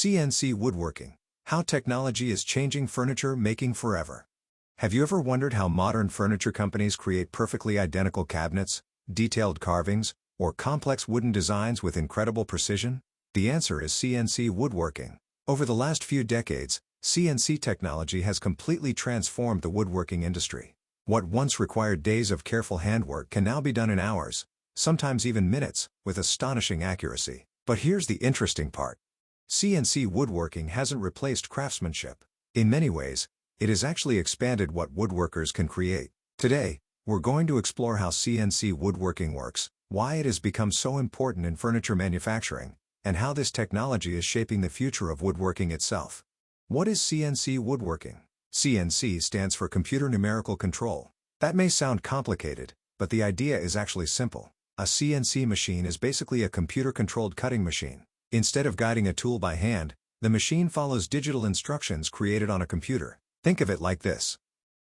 CNC Woodworking. How technology is changing furniture making forever. Have you ever wondered how modern furniture companies create perfectly identical cabinets, detailed carvings, or complex wooden designs with incredible precision? The answer is CNC Woodworking. Over the last few decades, CNC technology has completely transformed the woodworking industry. What once required days of careful handwork can now be done in hours, sometimes even minutes, with astonishing accuracy. But here's the interesting part. CNC woodworking hasn't replaced craftsmanship. In many ways, it has actually expanded what woodworkers can create. Today, we're going to explore how CNC woodworking works, why it has become so important in furniture manufacturing, and how this technology is shaping the future of woodworking itself. What is CNC woodworking? CNC stands for Computer Numerical Control. That may sound complicated, but the idea is actually simple. A CNC machine is basically a computer-controlled cutting machine. Instead of guiding a tool by hand, the machine follows digital instructions created on a computer. Think of it like this.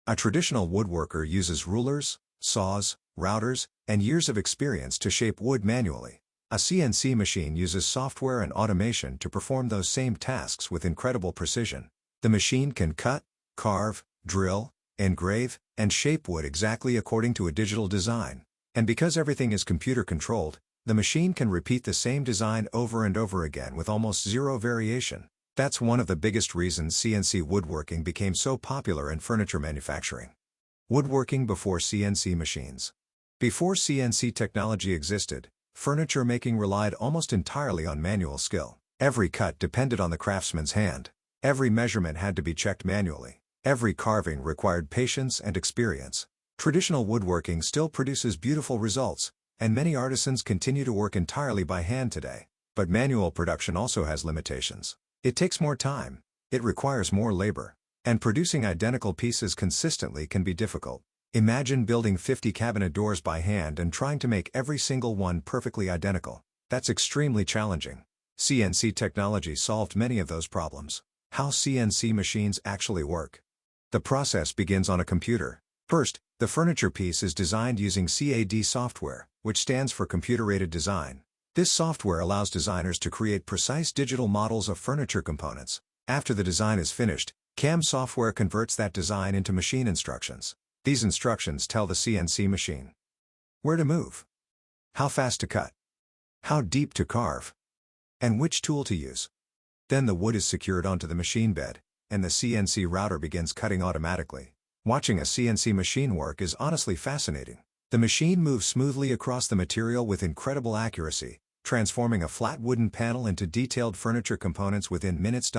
A traditional woodworker uses rulers, saws, routers, and years of experience to shape wood manually. A CNC machine uses software and automation to perform those same tasks with incredible precision. The machine can cut, carve, drill, engrave, and shape wood exactly according to a digital design. And because everything is computer-controlled, the machine can repeat the same design over and over again with almost zero variation. That's one of the biggest reasons CNC woodworking became so popular in furniture manufacturing. Woodworking before CNC machines. Before CNC technology existed, furniture making relied almost entirely on manual skill. Every cut depended on the craftsman's hand. Every measurement had to be checked manually. Every carving required patience and experience. Traditional woodworking still produces beautiful results, and many artisans continue to work entirely by hand today. But manual production also has limitations. It takes more time, it requires more labor, and producing identical pieces consistently can be difficult. Imagine building 50 cabinet doors by hand and trying to make every single one perfectly identical. That's extremely challenging. CNC technology solved many of those problems. How CNC machines actually work. The process begins on a computer. First, the furniture piece is designed using CAD software, which stands for Computer-Aided Design. This software allows designers to create precise digital models of furniture components. After the design is finished, CAM software converts that design into machine instructions. These instructions tell the CNC machine where to move, how fast to cut, how deep to carve, and which tool to use. Then the wood is secured onto the machine bed, and the CNC router begins cutting automatically. Watching a CNC machine work is honestly fascinating. The machine moves smoothly across the material with incredible accuracy, transforming a flat wooden panel into detailed furniture components within minutes.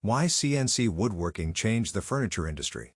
Why CNC woodworking changed the furniture industry.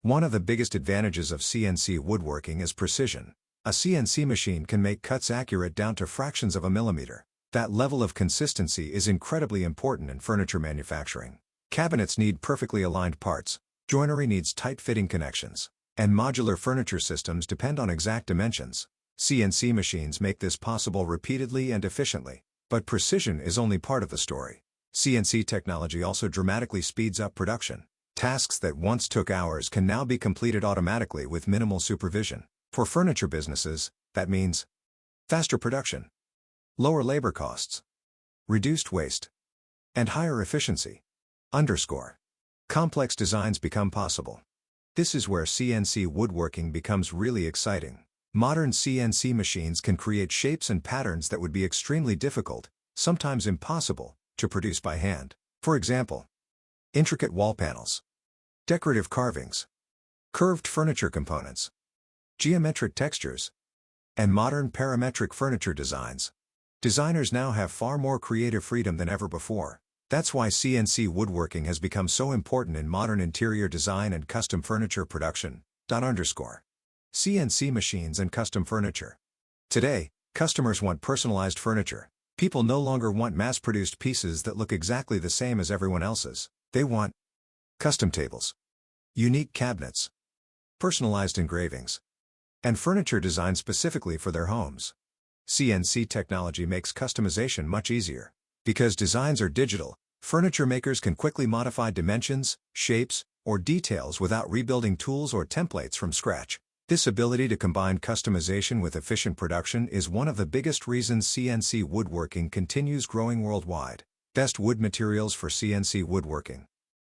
One of the biggest advantages of CNC woodworking is precision. A CNC machine can make cuts accurate down to fractions of a millimeter. That level of consistency is incredibly important in furniture manufacturing. Cabinets need perfectly aligned parts, joinery needs tight-fitting connections, and modular furniture systems depend on exact dimensions. CNC machines make this possible repeatedly and efficiently. But precision is only part of the story. CNC technology also dramatically speeds up production. Tasks that once took hours can now be completed automatically with minimal supervision. For furniture businesses, that means faster production, lower labor costs, reduced waste, and higher efficiency. Complex designs become possible. This is where CNC woodworking becomes really exciting. Modern CNC machines can create shapes and patterns that would be extremely difficult, sometimes impossible, to produce by hand. For example, intricate wall panels, decorative carvings, curved furniture components, geometric textures, and modern parametric furniture designs. Designers now have far more creative freedom than ever before. That's why CNC woodworking has become so important in modern interior design and custom furniture production. CNC machines and custom furniture. Today, customers want personalized furniture. People no longer want mass-produced pieces that look exactly the same as everyone else's. They want custom tables, unique cabinets, personalized engravings, and furniture designed specifically for their homes. CNC technology makes customization much easier. Because designs are digital, furniture makers can quickly modify dimensions, shapes, or details without rebuilding tools or templates from scratch. This ability to combine customization with efficient production is one of the biggest reasons CNC woodworking continues growing worldwide. Best wood materials for CNC woodworking.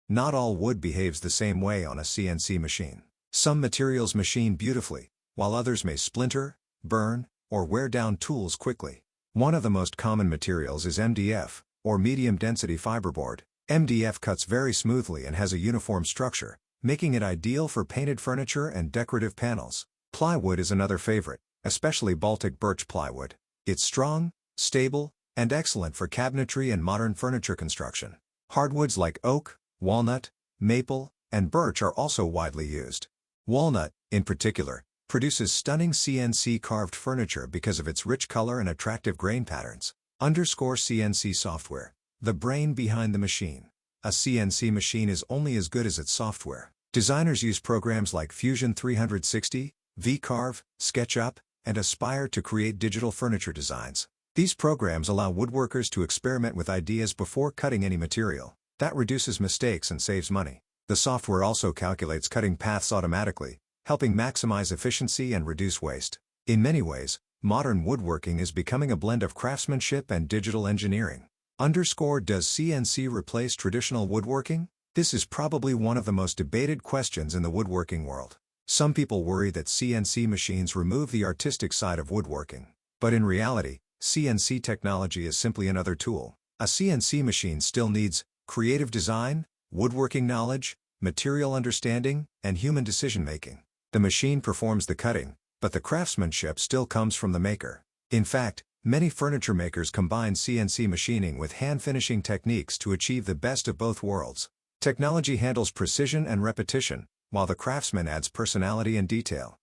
Not all wood behaves the same way on a CNC machine. Some materials machine beautifully, while others may splinter, burn, or wear down tools quickly. One of the most common materials is MDF, or medium-density fiberboard. MDF cuts very smoothly and has a uniform structure, making it ideal for painted furniture and decorative panels. Plywood is another favorite, especially Baltic birch plywood. It's strong, stable, and excellent for cabinetry and modern furniture construction. Hardwoods like oak, walnut, maple, and birch are also widely used. Walnut, in particular, produces stunning CNC carved furniture because of its rich color and attractive grain patterns. CNC software, the brain behind the machine. A CNC machine is only as good as its software. Designers use programs like Fusion 360, VCarve, SketchUp, and Aspire to create digital furniture designs. These programs allow woodworkers to experiment with ideas before cutting any material. That reduces mistakes and saves money. The software also calculates cutting paths automatically, helping maximize efficiency and reduce waste. In many ways, modern woodworking is becoming a blend of craftsmanship and digital engineering. Does CNC replace traditional woodworking? This is probably one of the most debated questions in the woodworking world. Some people worry that CNC machines remove the artistic side of woodworking. But in reality, CNC technology is simply another tool. A CNC machine still needs creative design, woodworking knowledge, material understanding, and human decision-making. The machine performs the cutting, but the craftsmanship still comes from the maker. In fact, many furniture makers combine CNC machining with hand-finishing techniques to achieve the best of both worlds. Technology handles precision and repetition, while the craftsman adds personality and detail.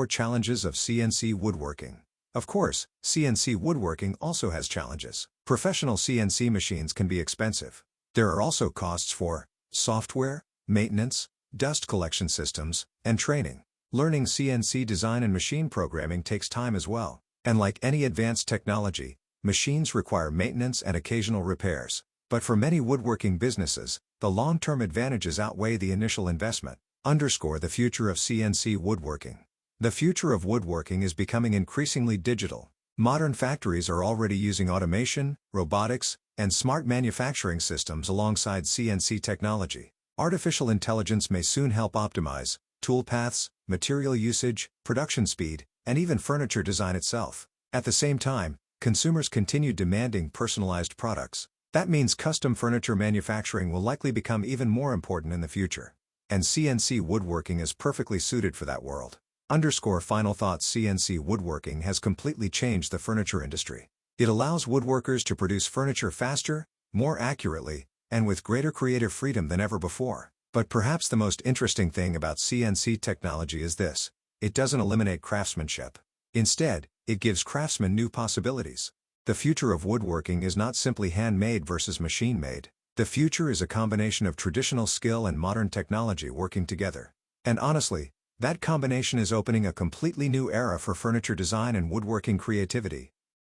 Challenges of CNC woodworking. Of course, CNC woodworking also has challenges. Professional CNC machines can be expensive. There are also costs for software, maintenance, dust collection systems, and training. Learning CNC design and machine programming takes time as well. And like any advanced technology, machines require maintenance and occasional repairs. But for many woodworking businesses, the long-term advantages outweigh the initial investment. The future of CNC woodworking. The future of woodworking is becoming increasingly digital. Modern factories are already using automation, robotics, and smart manufacturing systems alongside CNC technology. Artificial intelligence may soon help optimize tool paths, material usage, production speed, and even furniture design itself. At the same time, consumers continue demanding personalized products. That means custom furniture manufacturing will likely become even more important in the future. And CNC woodworking is perfectly suited for that world. Final thoughts. CNC woodworking has completely changed the furniture industry. It allows woodworkers to produce furniture faster, more accurately, and with greater creative freedom than ever before. But perhaps the most interesting thing about CNC technology is this: it doesn't eliminate craftsmanship. Instead, it gives craftsmen new possibilities. The future of woodworking is not simply handmade versus machine-made. The future is a combination of traditional skill and modern technology working together. And honestly, that combination is opening a completely new era for furniture design and woodworking creativity.